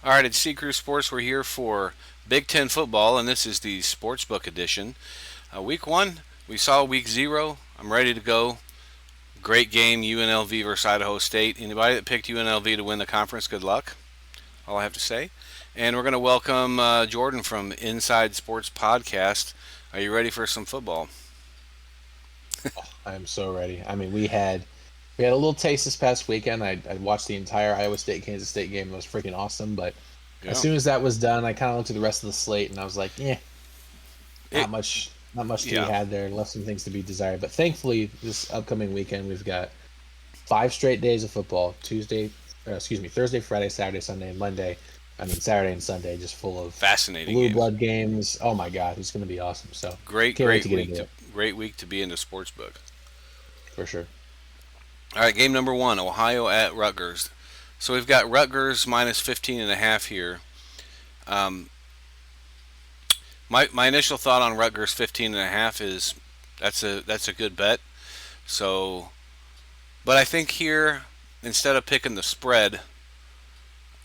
All right, it's C Crew Sports. We're here for Big Ten football, and this is the Sportsbook edition. Week 1, we saw Week 0. I'm ready to go. Great game, UNLV versus Idaho State. Anybody that picked UNLV to win the conference, good luck. All I have to say. And we're going to welcome Jordan from Inside Sports Podcast. Are you ready for some football? I am so ready. I mean, we had a little taste this past weekend. I watched the entire Iowa State Kansas State game. It was freaking awesome. But as Yeah. soon as that was done, I kind of looked at the rest of the slate and I was like, yeah, It, not much to be yeah. had there. Left some things to be desired. But thankfully, this upcoming weekend we've got 5 straight days of football. Thursday, Friday, Saturday, Sunday, and Monday. I mean, Saturday and Sunday, just full of Fascinating blue games. blood games. Oh my God, it's going to be awesome. So Great, can't wait great to get week into to it great week to be in the sportsbook. for sure. All right, game number 1, Ohio at Rutgers. So we've got Rutgers minus 15.5 here. Um, my initial thought on Rutgers 15.5 is that's a good bet. So, but I think here instead of picking the spread,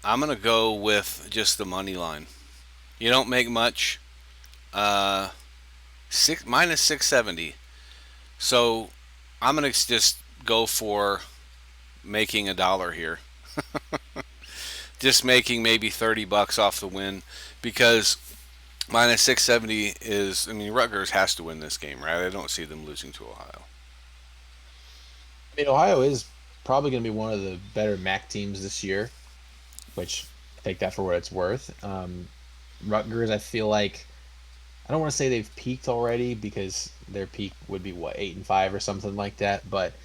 I'm gonna go with just the money line. You don't make much. Uh, six minus 670. So I'm gonna just go for making a dollar here. Just making maybe $30 off the win because minus 670 is. I mean, Rutgers has to win this game, right? I don't see them losing to Ohio. I mean, Ohio is probably going to be one of the better MAC teams this year, which take that for what it's worth. Rutgers, I feel like I don't want to say they've peaked already because their peak would be what 8-5 or something like that. But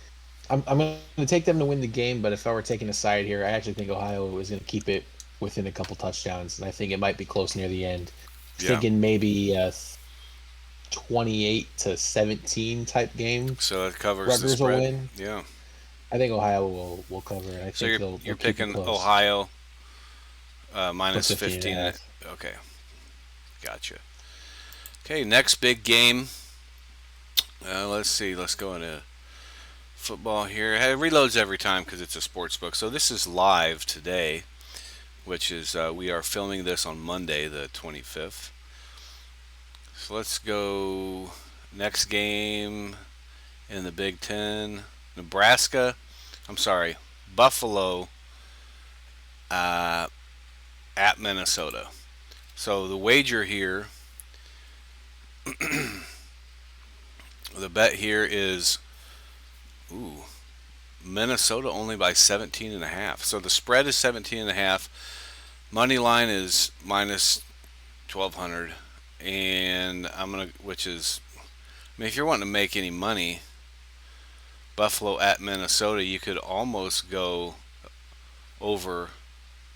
I'm going to take them to win the game. But if I were taking a side here, I actually think Ohio is going to keep it within a couple touchdowns, and I think it might be close near the end. Yeah. Thinking maybe 28-17 type game. So it covers the Rutgers will spread. win. Yeah. I think Ohio will cover it. I So think you're they'll keep it picking close. Ohio Plus minus 15 and a 15. half. Okay, gotcha. Okay, next big game. Let's see. Let's go into football here. It reloads every time because it's a sports book. So this is live today, which is we are filming this on Monday, the 25th. So let's go next game in the Big Ten. Nebraska. I'm sorry, Buffalo uh, at Minnesota. So the wager here, the bet here is, ooh, Minnesota only by 17 and a half. So the spread is 17 and a half. Money line is minus 1200, and which is, I mean, if you're wanting to make any money, Buffalo at Minnesota, you could almost go over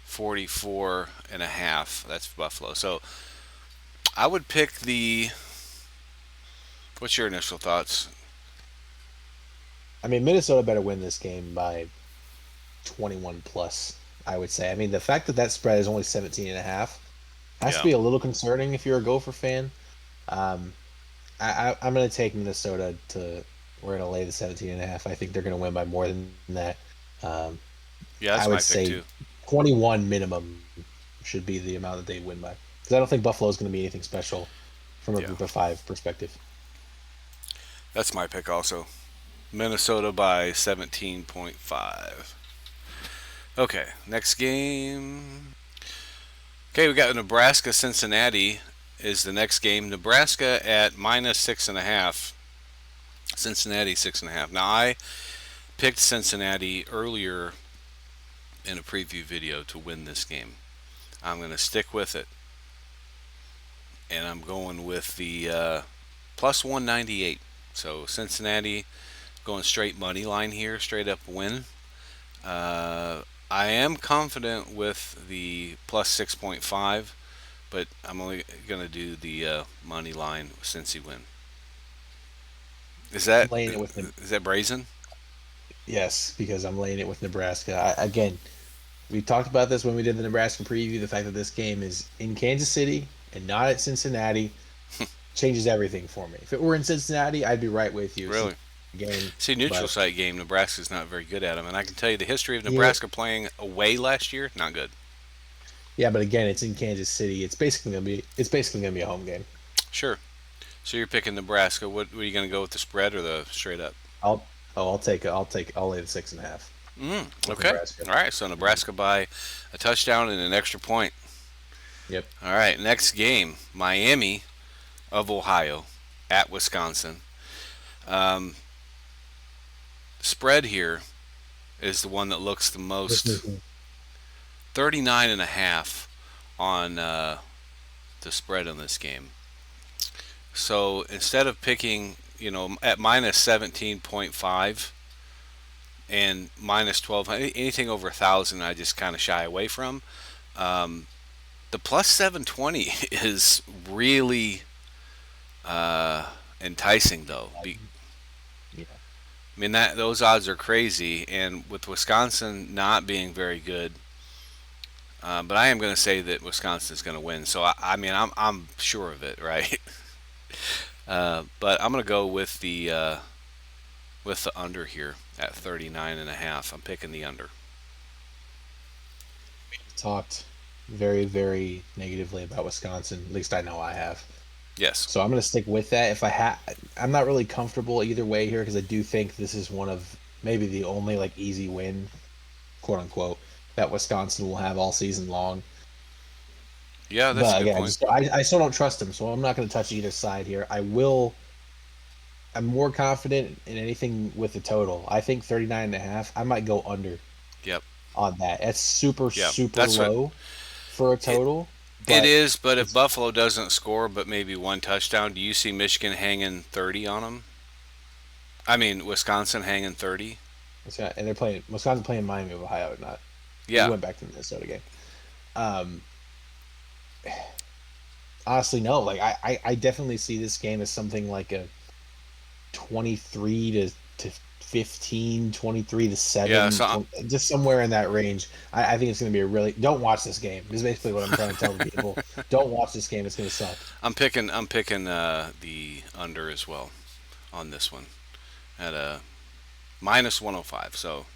44 and a half. That's Buffalo. So I would pick the. What's your initial thoughts? I mean, Minnesota better win this game by 21 plus, I would say. I mean, the fact that that spread is only 17 and a half has to Yeah, be a little concerning if you're a Gopher fan. Um, I'm going to take Minnesota to, we're going to lay the 17 and a half. I think they're going to win by more than that. Um, yeah, I that's would my pick say too. 21 minimum should be the amount that they win by. Because I don't think Buffalo is going to be anything special from a Yeah, group of five perspective. that's my pick also. Minnesota by 17.5. Okay, next game. Okay, we got Nebraska Cincinnati is the next game. Nebraska at minus 6.5. Cincinnati 6.5. Now I picked Cincinnati earlier in a preview video to win this game. I'm going to stick with it, and I'm going with the plus 198. So Cincinnati going straight money line here, straight up win. Uh, I am confident with the plus 6.5, but I'm only going to do the money line since he win. Is I'm that laying it with is that brazen? yes, because I'm laying it with Nebraska. Again, we talked about this when we did the Nebraska preview. The fact that this game is in Kansas City and not at Cincinnati changes everything for me. If it were in Cincinnati, I'd be right with you. It's Really? a game, See, neutral but site game, Nebraska's not very good at them, and I can tell you the history of yeah, Nebraska playing away last year, not good. Yeah, but again, it's in Kansas City. It's basically gonna be a home game. Sure. So you're picking Nebraska. What are you going to go with, the spread or the straight up? I'll lay the 6.5 with Okay. Nebraska. All right. So Mhm. Nebraska by a touchdown and an extra point. Yep. All right. Next game, Miami of Ohio at Wisconsin. Um, Spread here is the one that looks the most. 39 and a half on the spread on this game. So instead of picking, at minus 17.5 and minus 12, anything over 1,000, I just kind of shy away from. Um, the plus 720 is really enticing, though. Yeah. I mean, that those odds are crazy, and with Wisconsin not being very good, but I am going to say that Wisconsin is going to win. So I mean, I'm sure of it, right? But I'm going to go with the under here at 39 and a half. I'm picking the under. Talked very, very negatively about Wisconsin. At least I know I have. Yes. So I'm going to stick with that. I'm not really comfortable either way here because I do think this is one of maybe the only like easy win, quote unquote, that Wisconsin will have all season long. Yeah, that's a But good again, point. I still don't trust them, so I'm not going to touch either side here. I'm more confident in anything with the total. I think 39 and a half. I might go under Yep. on that. That's super, Yeah. super That's what low for a it total, it but is. But if it's, Buffalo doesn't score, but maybe one touchdown, do you see Michigan hanging 30 on them? I mean, Wisconsin hanging 30. and they're playing Wisconsin playing Miami of Ohio, not we Yeah. went back to the Minnesota game. Um, Honestly, no. Like I definitely see this game as something like a 23 to 15, 23 to Yeah. 7, So 20, just somewhere in that range. I think it's going to be a really don't watch this game. This is basically what I'm trying to tell the people. Don't watch this game. It's going to suck. I'm picking the under as well on this one at a minus 105. So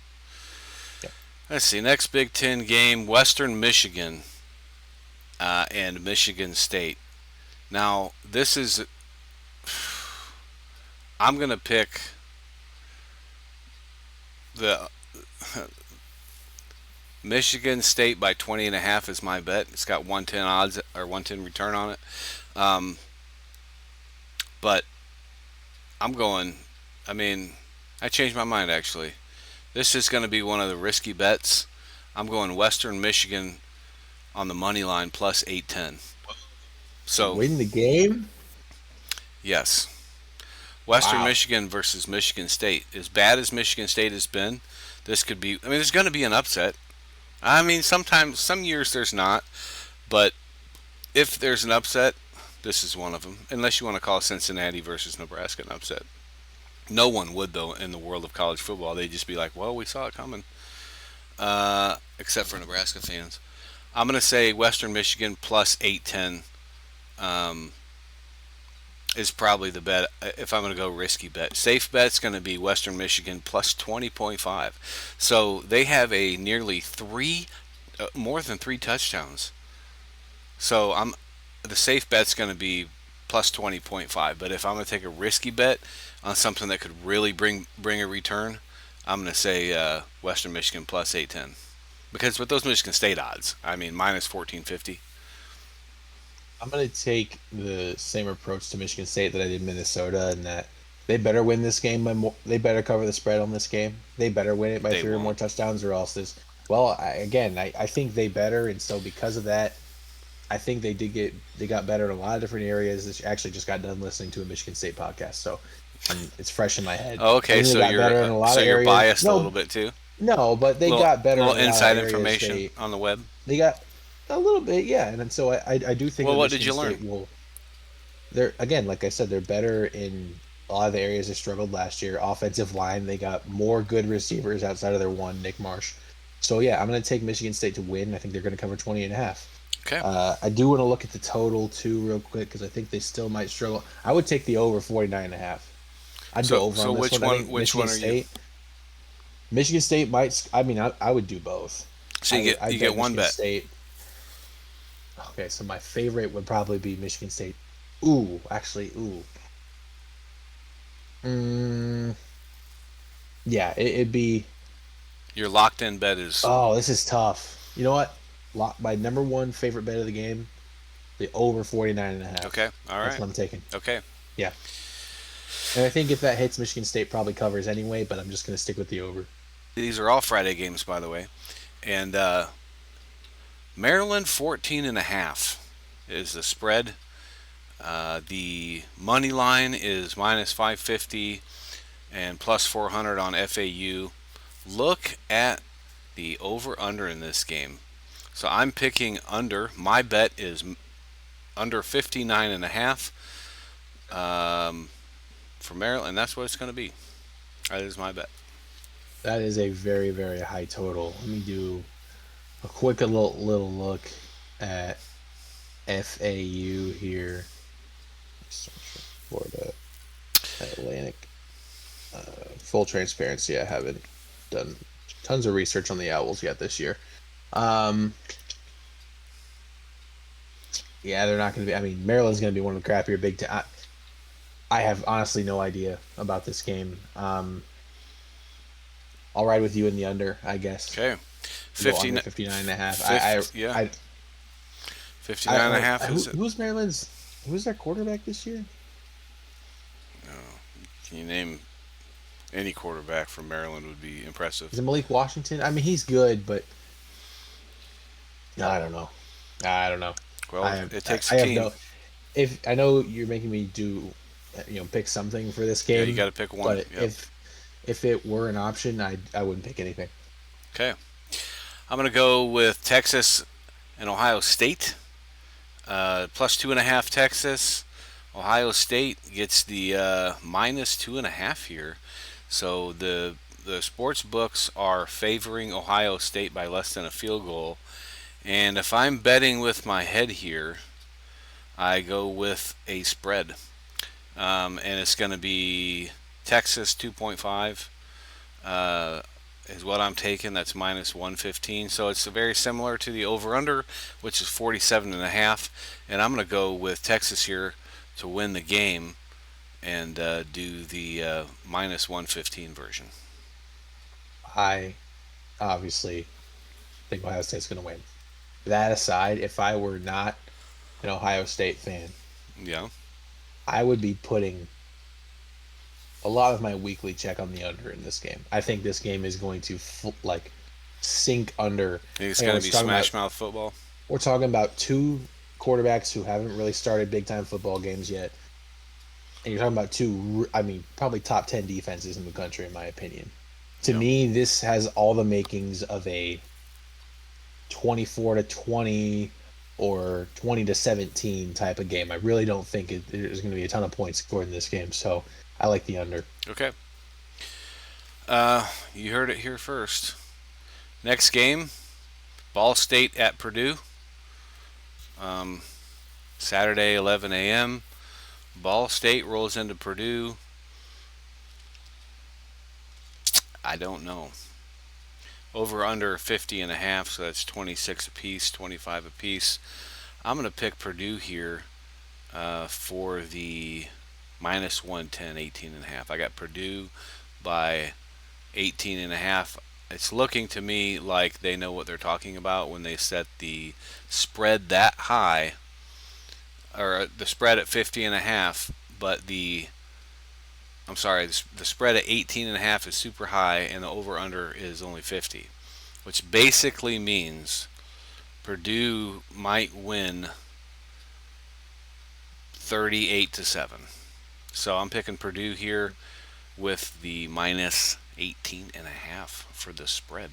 Yeah. let's see. Next Big Ten game: Western Michigan and Michigan State. Now this is. I'm gonna pick the Michigan State by 20 and a half is my bet. It's got 110 odds or 110 return on it. Um, but I'm going. I mean, I changed my mind actually. This is going to be one of the risky bets. I'm going Western Michigan on the money line plus 810. To So win the game? yes, Western Wow. Michigan versus Michigan State. As bad as Michigan State has been, this could be. I mean, there's going to be an upset. I mean, sometimes, some years there's not, but if there's an upset, this is one of them. Unless you want to call Cincinnati versus Nebraska an upset. No one would, though, in the world of college football. They'd just be like, well, we saw it coming. Except for Nebraska fans. I'm going to say Western Michigan plus 810 um, is probably the bet if I'm going to go risky bet. Safe bet's going to be Western Michigan plus 20.5. So they have a nearly more than three touchdowns. So the safe bet's going to be plus 20.5. But if I'm going to take a risky bet on something that could really bring a return, I'm going to say Western Michigan plus 810. Because with those Michigan State odds, I mean minus 1450. I'm going to take the same approach to Michigan State that I did Minnesota, and that they better win this game by more. They better cover the spread on this game. They better win it by They three or more won't. touchdowns, or else this. Well, I think they better, and so because of that, I think they got better in a lot of different areas. This actually just got done listening to a Michigan State podcast, so it's fresh in my head. Oh, I okay, think they so got you're better in a lot so of you're areas. biased a little bit too. No, but they Little got better in little a lot of inside areas. information on the web. They got a little bit, yeah, and so I do think Well, that what did Michigan you learn? State will. They're again, like I said, they're better in a lot of the areas they struggled last year. Offensive line, they got more good receivers outside of their one, Nick Marsh. So yeah, I'm going to take Michigan State to win. I think they're going to cover 20 and a half. Okay. I do want to look at the total too real quick because I think they still might struggle. I would take the over 49 and a half. I'd go So over so on this which one. I one think which one are you? Michigan State might I mean I would do both. So you I get bet one Michigan bet. State. Okay, so my favorite would probably be Michigan State. Ooh, actually, ooh. Mm, yeah, it'd be. Your locked in bet is Oh, this is tough. You know what? My number one favorite bet of the game, the over 49.5. okay. All That's right. what I'm taking. Okay. Yeah. And I think if that hits, Michigan State probably covers anyway, but I'm just going to stick with the over. These are all Friday games, by the way. And Maryland 14.5 is the spread. The money line is minus 550 and plus 400 on FAU. Look at the over under in this game. So I'm picking under. My bet is under 59.5 for Maryland, and that's what it's going to be. That is my bet. That is a very, very high total. Let me do a quick little look at FAU here. Central Florida Atlantic. Full transparency, I haven't done tons of research on the Owls yet this year. Um, yeah, they're not going to be. I mean, Maryland's going to be one of the crappier Big Ten. I have honestly no idea about this game. I'll ride with you in the under, I guess. Okay. Go 50, under 59.5. 50 yeah. I, 59 and a wait, half is it? who's Maryland's? Who's their quarterback this year? Can you name any quarterback from Maryland would be impressive? Is it Malik Washington? I mean, he's good, but I don't know. I don't know. Well, it takes I a have team. no. If I know you're making me do, pick something for this Yeah, game, you got to pick one. but Yep. if it were an option, I wouldn't pick anything. Okay. I'm going to go with Texas and Ohio State. Plus 2.5 Texas. Ohio State gets the minus 2.5 here. So the sports books are favoring Ohio State by less than a field goal. And if I'm betting with my head here, I go with a spread. And it's going to be Texas 2.5 is what I'm taking. That's minus 115. So it's very similar to the over-under, which is 47.5. And I'm going to go with Texas here to win the game and do the minus 115 version. I obviously think Ohio State's going to win. That aside, if I were not an Ohio State fan, Yeah. I would be putting a lot of my weekly check on the under in this game. I think this game is going to sink under. I think it's Again, going to be smash mouth football. we're talking about two quarterbacks who haven't really started big time football games yet. And you're talking about two, I mean, probably top 10 defenses in the country, in my opinion. To Yep. me, this has all the makings of a 24-20 or 20-17 type of game. I really don't think there's going to be a ton of points scored in this game. So I like the under. Okay. You heard it here first. Next game, Ball State at Purdue. Saturday, 11 a.m. Ball State rolls into Purdue. I don't know. Over under 50.5, so that's 26 apiece, 25 apiece. I'm going to pick Purdue here for the minus 110, 18.5. I got Purdue by 18.5. It's looking to me like they know what they're talking about when they set the spread that high, or the spread at 50.5, but I'm sorry, the spread at 18.5 is super high and the over-under is only 50, which basically means Purdue might win 38-7. So I'm picking Purdue here with the minus 18.5 for the spread.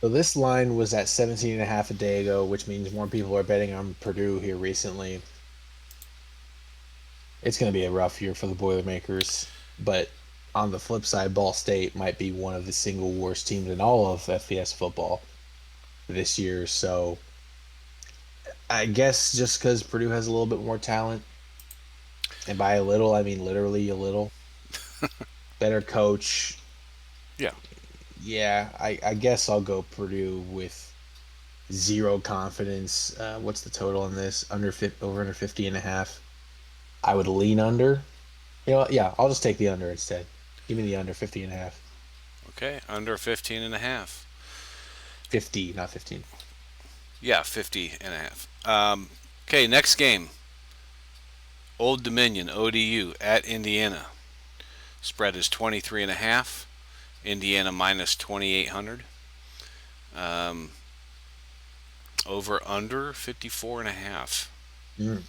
So this line was at 17.5 a day ago, which means more people are betting on Purdue here recently. It's going to be a rough year for the Boilermakers, but on the flip side, Ball State might be one of the single worst teams in all of FBS football this year. So I guess just because Purdue has a little bit more talent, and by a little, I mean literally a little, better coach. Yeah. Yeah, I guess I'll go Purdue with zero confidence. What's the total on this? Over under 50 and a half. I would lean under. You know what? Yeah, I'll just take the under instead. Give me the under 50 and a half. Okay, under 15 and a half. 50, not 15. Yeah, 50 and a half. Okay, next game. Old Dominion, ODU, at Indiana. Spread is 23 and a half. Indiana minus 2,800. Um, over under 54 and a half. Mm.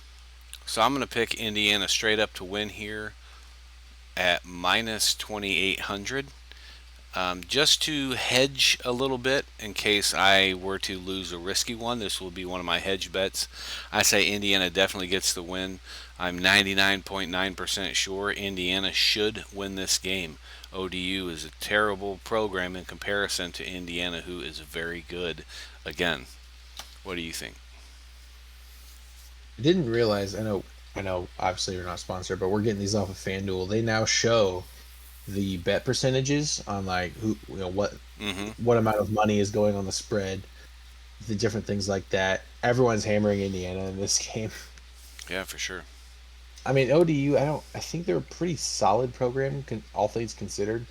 So I'm going to pick Indiana straight up to win here at minus 2,800. Just to hedge a little bit in case I were to lose a risky one, this will be one of my hedge bets. I say Indiana definitely gets the win. I'm 99.9% sure Indiana should win this game. ODU is a terrible program in comparison to Indiana, who is very good. Again, what do you think? I didn't realize. I know. Obviously, we're not sponsored, but we're getting these off of FanDuel. They now show the bet percentages on like who, Mm-hmm. what amount of money is going on the spread, the different things like that. Everyone's hammering Indiana in this game. Yeah, for sure. I mean, ODU. I think they're a pretty solid program, all things considered.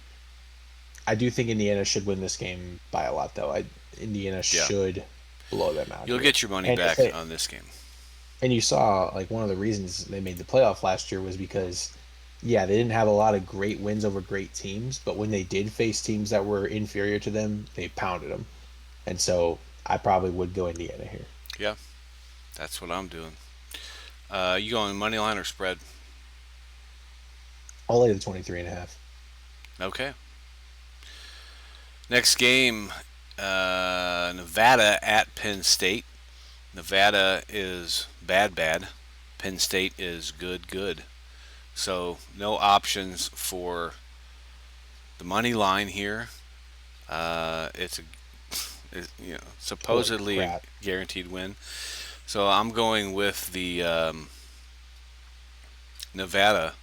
I do think Indiana should win this game by a lot, though. Indiana Yeah. should blow them out You'll here. get your money And if back they, on this game. and you saw like one of the reasons they made the playoff last year was because, yeah, they didn't have a lot of great wins over great teams, but when they did face teams that were inferior to them, they pounded them. And so I probably would go Indiana here. Yeah, that's what I'm doing. You going money line or spread? I'll lay the 23 and a half. Okay. Next game, Nevada at Penn State. Nevada is bad, bad. Penn State is good, good. So no options for the money line here. It's a Holy supposedly a crap. guaranteed win. So I'm going with the Nevada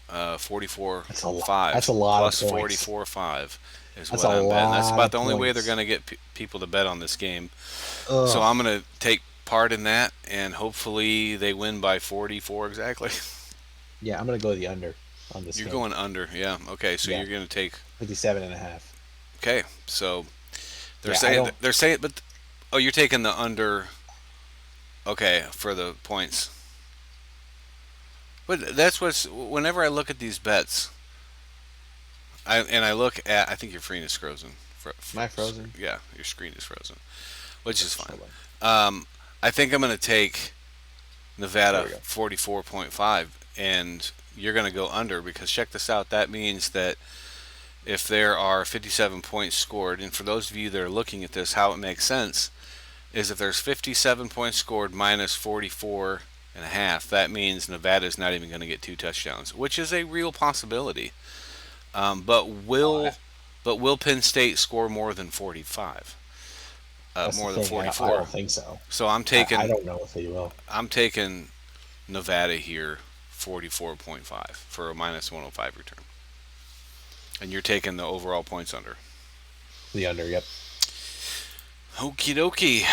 44.5 That's a lot of plus points. 44.5 is That's what a I'm betting. That's lot about of the only way they're points. going to get people to bet on this game. So Ugh. I'm going to take part in that, and hopefully they win by 44 exactly. Yeah, I'm going to go the under on this You're game. going under, yeah. Okay, so Yeah, you're going to take. 57 and a half. Okay, so they're Yeah, I saying don't. but oh, you're taking the under. Okay, for the points. But that's what's whenever I look at these bets, I look at. I think your screen is frozen. Am I frozen? Yeah, your screen is frozen, which is fine. Hold on. I think I'm going to take There Nevada we go. 44.5, and you're going to go under because check this out. That means that if there are 57 points scored, and for those of you that are looking at this, how it makes sense is if there's 57 points scored minus 44 and a half, that means Nevada's not even going to get two touchdowns, which is a real possibility. Um, but Oh, will but will Penn State score more than 45? that's the More than thing. I 44. don't think so. So I don't know if they will. I'm taking Nevada here 44.5 for a minus 105 return. And you're taking the overall points under. The under, yep. Okie dokie.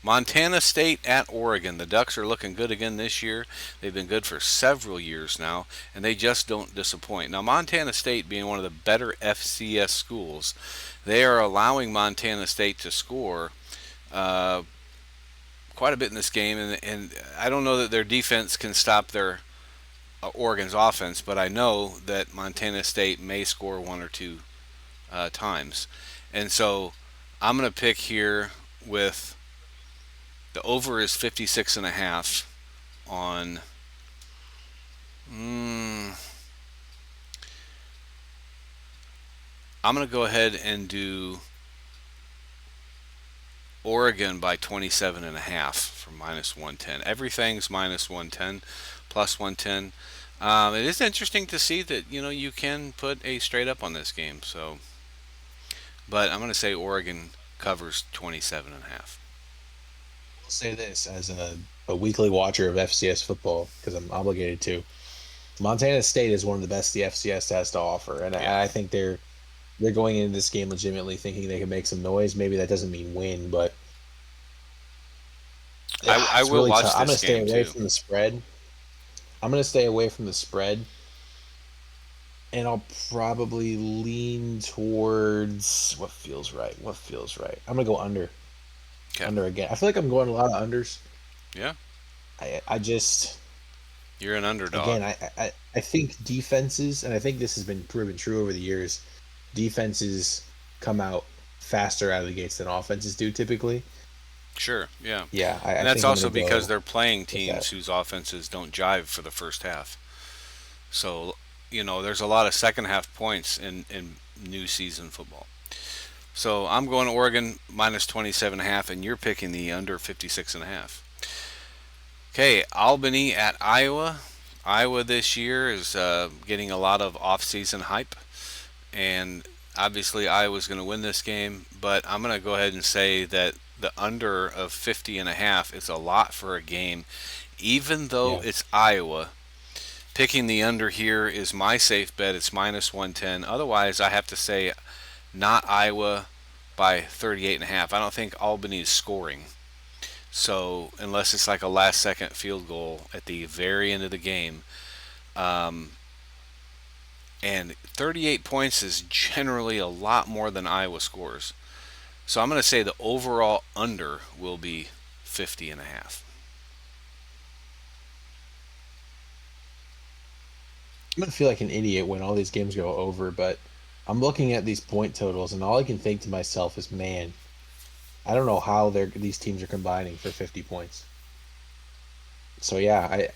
Montana State at Oregon. The Ducks are looking good again this year. They've been good for several years now, and they just don't disappoint. Now, Montana State being one of the better FCS schools, they are allowing Montana State to score uh, quite a bit in this game, and I don't know that their defense can stop their Oregon's offense, but I know that Montana State may score one or two times. And so I'm going to pick here with the over is 56 and a half on I'm going to go ahead and do Oregon by 27 and a half for minus 110. Everything's minus 110, plus 110. It is interesting to see that you can put a straight up on this game. So, but I'm going to say Oregon covers 27 and a half. I'll say this as a weekly watcher of FCS football because I'm obligated to. Montana State is one of the best the FCS has to offer, and Yeah, I think they're going into this game legitimately thinking they can make some noise. Maybe that doesn't mean win, but I it's will really watch tough. I'm this gonna stay game away too. from the spread. I'm gonna stay away from the spread, and I'll probably lean towards what feels right. What feels right? I'm gonna go under. Okay. Under again. I feel like I'm going a lot of unders. Yeah. I just You're an underdog. again I think defenses, and I think this has been proven true over the years. Defenses come out faster out of the gates than offenses do typically. Sure. Yeah. Yeah, And I that's think I'm also gonna because go they're playing with that. teams whose offenses don't jive for the first half. So, there's a lot of second half points in new season football. So I'm going to Oregon minus 27.5, and you're picking the under 56.5. Okay, Albany at Iowa. Iowa this year is getting a lot of off-season hype, and obviously Iowa's going to win this game. But I'm going to go ahead and say that the under of 50.5 is a lot for a game, even though Yeah. it's Iowa. Picking the under here is my safe bet. It's minus 110. Otherwise, I have to say not Iowa by 38.5. I don't think Albany is scoring. So unless it's like a last second field goal at the very end of the game, um, and 38 points is generally a lot more than Iowa scores. So I'm going to say the overall under will be 50.5. I'm gonna feel like an idiot when all these games go over, but I'm looking at these point totals, and all I can think to myself is, man, I don't know how these teams are combining for 50 points. So yeah, I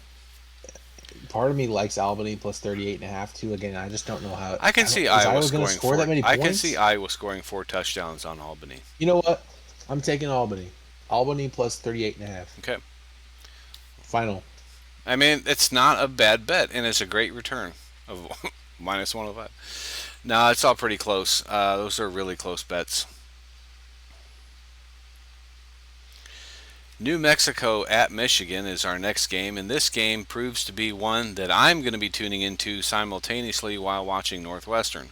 part of me likes Albany plus 38.5 too. Again, I just don't know how. I can see Is Iowa Iowa gonna scoring score that four. many I can see points? Iowa scoring 4 touchdowns on Albany. You know what? I'm taking Albany. Albany plus 38.5. Okay. Final. I mean, it's not a bad bet, and it's a great return of minus 105. No, it's all pretty close. Those are really close bets. New Mexico at Michigan is our next game, and this game proves to be one that I'm going to be tuning into simultaneously while watching Northwestern.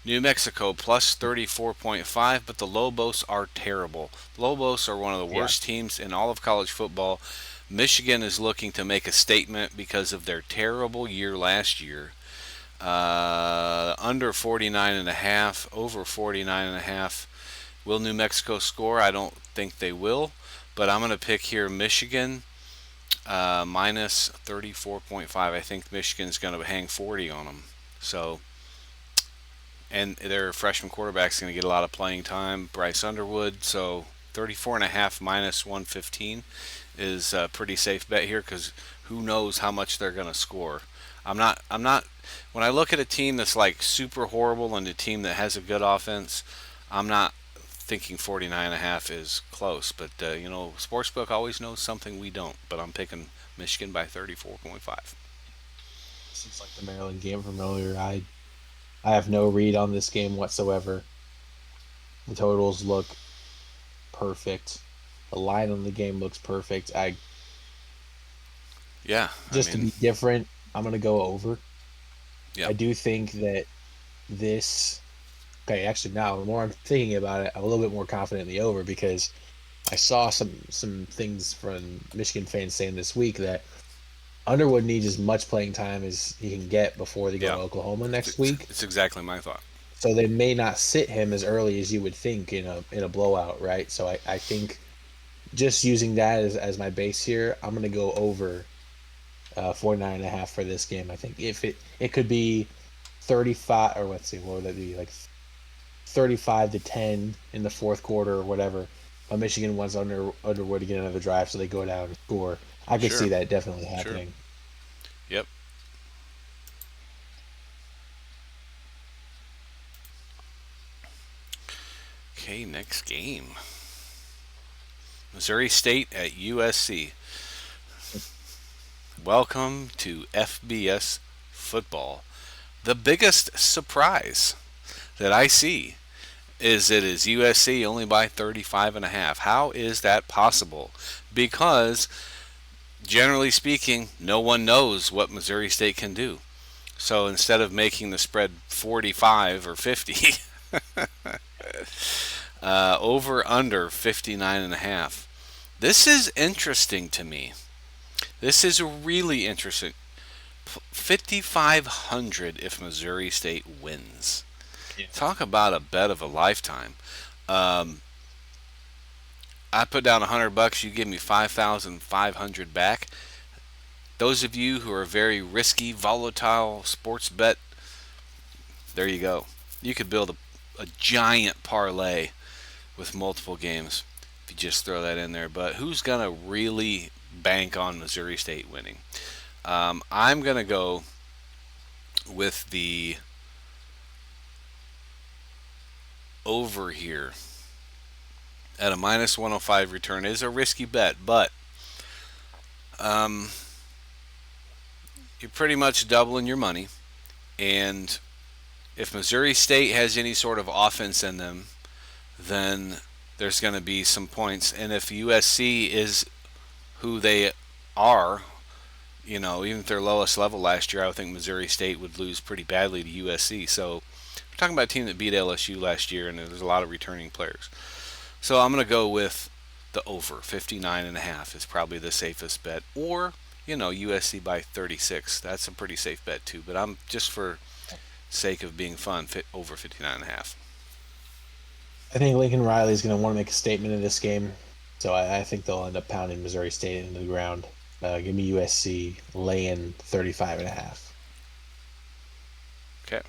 New Mexico plus 34.5, but the Lobos are terrible. The Lobos are one of the Yeah. worst teams in all of college football. Michigan is looking to make a statement because of their terrible year last year. Under 49.5, over 49.5. Will New Mexico score? I don't think they will, but I'm going to pick here Michigan minus 34.5. I think Michigan's going to hang 40 on them. So, and their freshman quarterback's going to get a lot of playing time, Bryce Underwood. So 34.5 minus 115 is a pretty safe bet here because who knows how much they're going to score. I'm not. When I look at a team that's like super horrible and a team that has a good offense, I'm not thinking 49.5 is close. But Sportsbook always knows something we don't. But I'm picking Michigan by 34.5. It's like the Maryland game from earlier. I have no read on this game whatsoever. The totals look perfect. The line on the game looks perfect. I Yeah, I Just to mean, be different, I'm gonna go over. I yep, do think that this. Okay, actually, now the more I'm thinking about it, I'm a little bit more confident in the over because I saw some things from Michigan fans saying this week that Underwood needs as much playing time as he can get before they go yeah. to Oklahoma next It's, week. it's exactly my thought. So they may not sit him as early as you would think in a blowout, right? So I think just using that as my base here, I'm gonna go over 49.5 for this game. I think if it could be 35, or let's see, what would that be, like 35-10 in the fourth quarter or whatever. But Michigan wants Underwood to get another drive, so they go down and score. I could see Sure, that definitely sure. happening. Yep. Okay, next game. Missouri State at USC. Welcome to FBS football. The biggest surprise that I see is it is USC only by 35.5. How is that possible? Because generally speaking, no one knows what Missouri State can do. So instead of making the spread 45 or 50, Over under 59.5. This is interesting to me. This is really interesting. 5,500 if Missouri State wins. Yeah. Talk about a bet of a lifetime. Um, I put down $100. You give me 5,500 back. Those of you who are very risky, volatile sports bet, there you go. You could build a giant parlay with multiple games if you just throw that in there. But who's gonna really bank on Missouri State winning? I'm gonna go with the over here at a minus 105 return. It is a risky bet, but um, you're pretty much doubling your money. And if Missouri State has any sort of offense in them, then there's going to be some points. And if USC is who they are, even at their lowest level last year, I would think Missouri State would lose pretty badly to USC. So we're talking about a team that beat LSU last year, and there's a lot of returning players. So I'm going to go with the over. 59.5 is probably the safest bet. Or, USC by 36. That's a pretty safe bet too. But I'm just for sake of being fun, over 59.5. I think Lincoln Riley is going to want to make a statement in this game, so I think they'll end up pounding Missouri State into the ground. Give me USC laying 35.5. Okay.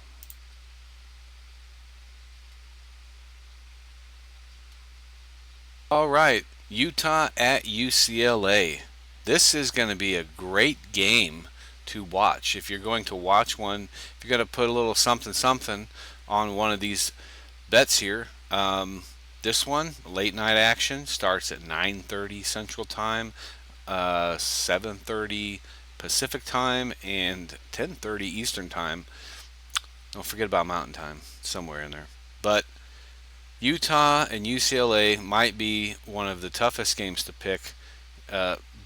All right, Utah at UCLA. This is going to be a great game to watch. If you're going to watch one, if you're going to put a little something something on one of these bets here, this one, late night action, starts at 9:30 Central Time, 7:30 Pacific Time, and 10:30 Eastern Time. Don't forget about Mountain Time, somewhere in there. But Utah and UCLA might be one of the toughest games to pick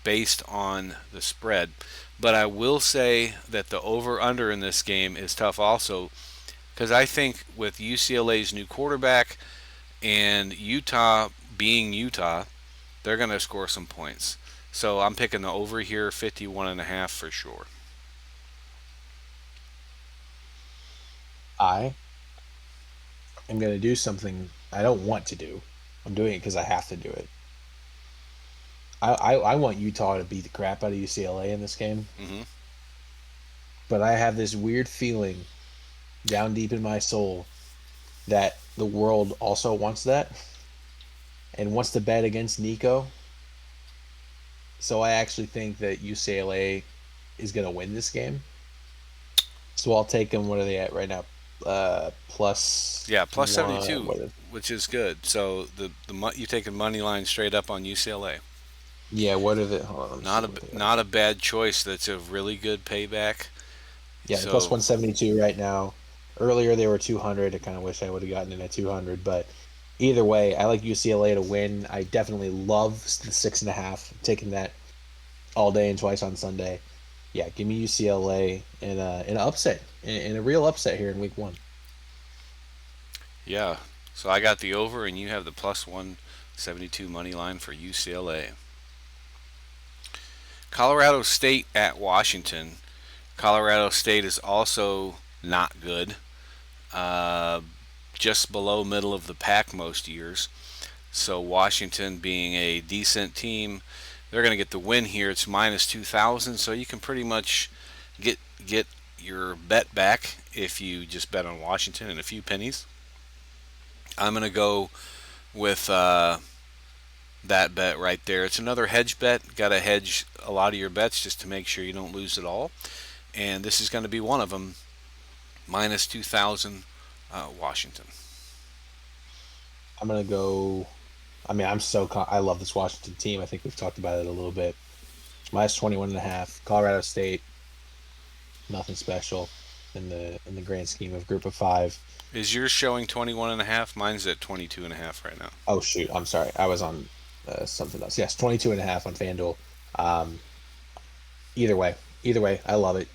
based on the spread. But I will say that the over-under in this game is tough also, because I think with UCLA's new quarterback and Utah being Utah, they're going to score some points. So I'm picking the over here, 51.5 for sure. I am going to do something I don't want to do. I'm doing it because I have to do it. I want Utah to beat the crap out of UCLA in this game, Mm-hmm. but I have this weird feeling down deep in my soul that the world also wants that and wants to bet against Nico. So I actually think that UCLA is going to win this game. So I'll take them. What are they at right now? Plus Yeah, plus one. 72, which is good. So you taking money line straight up on UCLA. Yeah, what are the? Hold on, let me see Not what they a are. not a bad choice. That's a really good payback. Yeah, they're plus So 172 right now. Earlier they were 200. I kind of wish I would have gotten in at 200, but either way, I like UCLA to win. I definitely love the 6.5. I'm taking that all day and twice on Sunday. Yeah, give me UCLA in an upset, in a real upset here in week one. yeah, so I got the over, and you have the plus 172 money line for UCLA. Colorado State at Washington. Colorado State is also not good. Uh, just below middle of the pack most years. So Washington being a decent team, they're going to get the win here. It's minus 2,000, so you can pretty much get your bet back if you just bet on Washington and a few pennies. I'm going to go with that bet right there. It's another hedge bet. Got to hedge a lot of your bets just to make sure you don't lose it all. And this is going to be one of them. Minus 2,000 Washington. I'm gonna go. I mean, I love this Washington team. I think we've talked about it a little bit. Minus 21.5. Colorado State, nothing special in the grand scheme of Group of Five. Is yours showing 21.5? Mine's at 22.5 right now. Oh shoot, I'm sorry. I was on something else. Yes, 22.5 on FanDuel. Um, either way, I love it.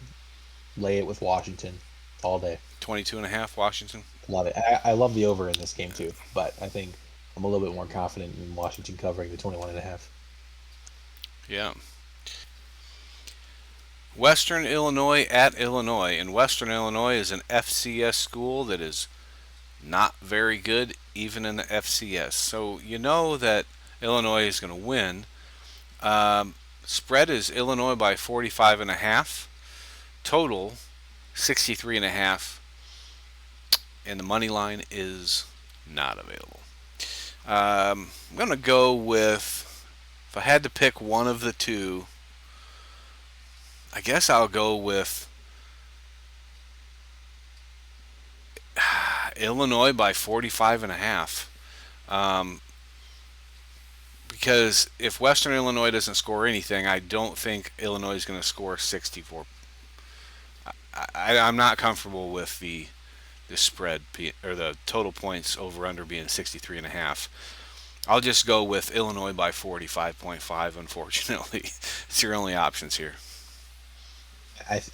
Lay it with Washington all day. 22.5 Washington. Love it. I love the over in this game too, but I think I'm a little bit more confident in Washington covering the 21.5. Yeah. Western Illinois at Illinois. And Western Illinois is an FCS school that is not very good, even in the FCS. So you know that Illinois is going to win. Spread is Illinois by 45.5. Total 63.5. And the money line is not available. I'm going to go with, if I had to pick one of the two, I guess I'll go with Illinois by 45.5. Because if Western Illinois doesn't score anything, I don't think Illinois is going to score 64. I'm not comfortable with the spread or the total points over under being 63.5. I'll just go with Illinois by 45.5. Unfortunately, it's your only options here.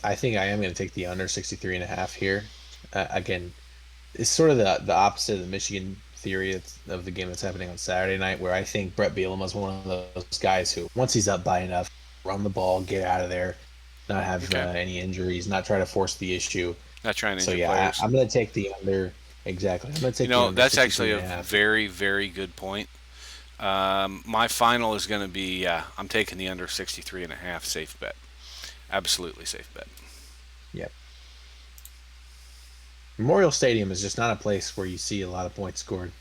I think I am going to take the under 63.5 here. Again, it's sort of the opposite of the Michigan theory of the game that's happening on Saturday night, where I think Brett Bielema is one of those guys who, once he's up by enough, run the ball, get out of there, not have Okay. any injuries, not try to force the issue. Not trying to So injure yeah, players. I'm going to take the under. Exactly, I'm going to take the under That's 63 actually and a a half. very, very good point. My final is going to be, I'm taking the under 63.5. Safe bet. Absolutely safe bet. Yep. Memorial Stadium is just not a place where you see a lot of points scored.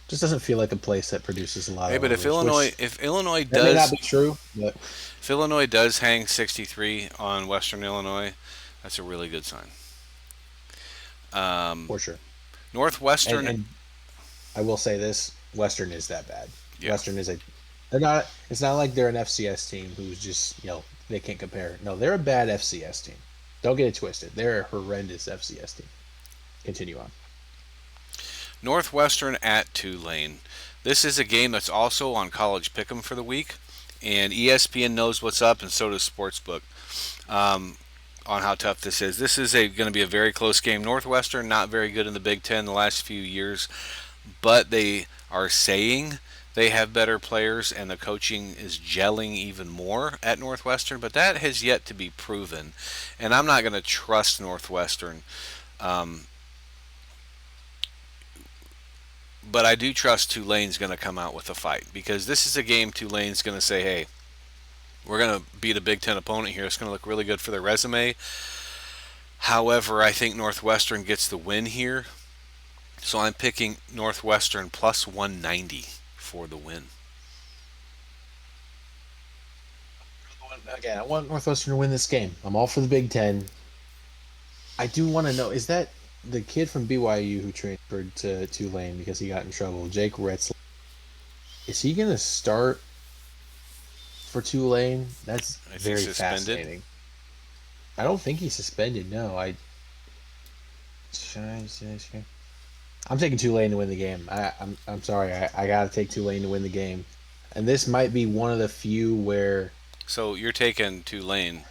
Just doesn't feel like a place that produces a lot Hey, of but if overs, Illinois, which if Illinois that may not does, be true, but if Illinois does hang 63 on Western Illinois, that's a really good sign. Um, for sure. And Northwestern, and I will say this: Western is that bad. yeah. Western is a they're not. It's not like they're an FCS team who's just they can't compare. No, they're a bad FCS team. Don't get it twisted. They're a horrendous FCS team. Continue on. Northwestern at Tulane. This is a game that's also on College Pick'em for the week, and ESPN knows what's up, and so does Sportsbook. On how tough this is. This is going to be a very close game. Northwestern not very good in the Big Ten the last few years, but they are saying they have better players and the coaching is gelling even more at Northwestern, but that has yet to be proven. And I'm not going to trust Northwestern, um, but I do trust Tulane's going to come out with a fight because this is a game Tulane's going to say, hey, we're going to beat a Big Ten opponent here. It's going to look really good for their resume. However, I think Northwestern gets the win here. So I'm picking Northwestern plus 190 for the win. Again, I want Northwestern to win this game. I'm all for the Big Ten. I do want to know, is that the kid from BYU who transferred to Tulane because he got in trouble, Jake Retzler? Is he going to start for Tulane? That's Is he very suspended? fascinating. I don't think he's suspended. No, I'm taking Tulane to win the game. I'm sorry. I got to take Tulane to win the game. And this might be one of the few where, So you're taking Tulane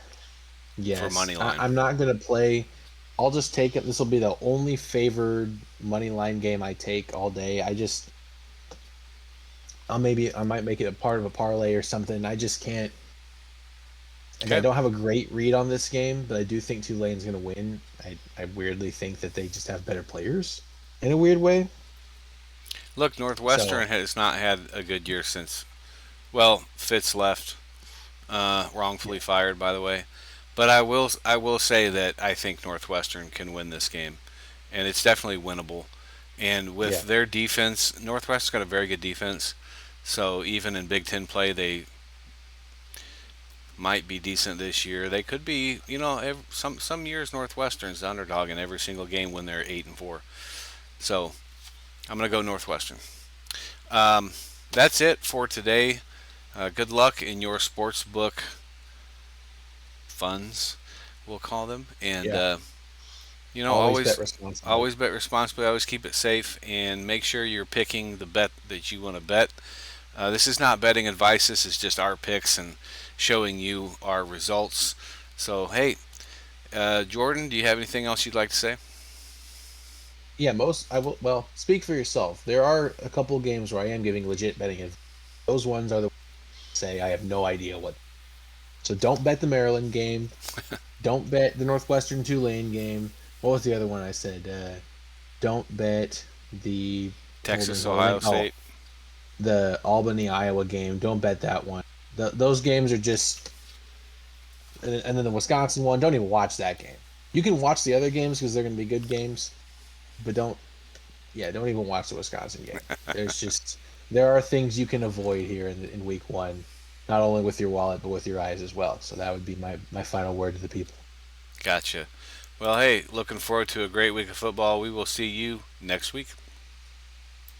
for yes, money line. I'm not going to play. I'll just take it. This will be the only favored money line game I take all day. I might make it a part of a parlay or something. I just can't. Like, I Okay. don't have a great read on this game, but I do think Tulane's going to win. I weirdly think that they just have better players in a weird way. Look, So, Northwestern has not had a good year since, well, Fitz left, wrongfully yeah, fired, by the way. But I will say that I think Northwestern can win this game, and it's definitely winnable. And with yeah. their defense, Northwestern's got a very good defense. So even in Big Ten play, they might be decent this year. They could be, some years Northwestern's the underdog in every single game when they're 8-4. So I'm gonna go Northwestern. Um, that's it for today. Good luck in your sports book funds, we'll call them, and Yeah. Always bet always responsibly. always bet responsibly. Always keep it safe, and make sure you're picking the bet that you want to bet. This is not betting advice. This is just our picks and showing you our results. So hey, Jordan, do you have anything else you'd like to say? Yeah, most I will. Well, speak for yourself. There are a couple games where I am giving legit betting advice. Those ones are the say I have no idea what. So don't bet the Maryland game. Don't bet the Northwestern Tulane game. What was the other one I said? Don't bet the Texas, Golden Ohio Wing. Oh, State. the Albany Iowa game. Don't bet that one. Those games are just, and then the Wisconsin one. Don't even watch that game. You can watch the other games because they're going to be good games, but don't even watch the Wisconsin game. There are things you can avoid here in week one, not only with your wallet but with your eyes as well. So that would be my final word to the people. Gotcha. Well, hey, looking forward to a great week of football. We will see you next week.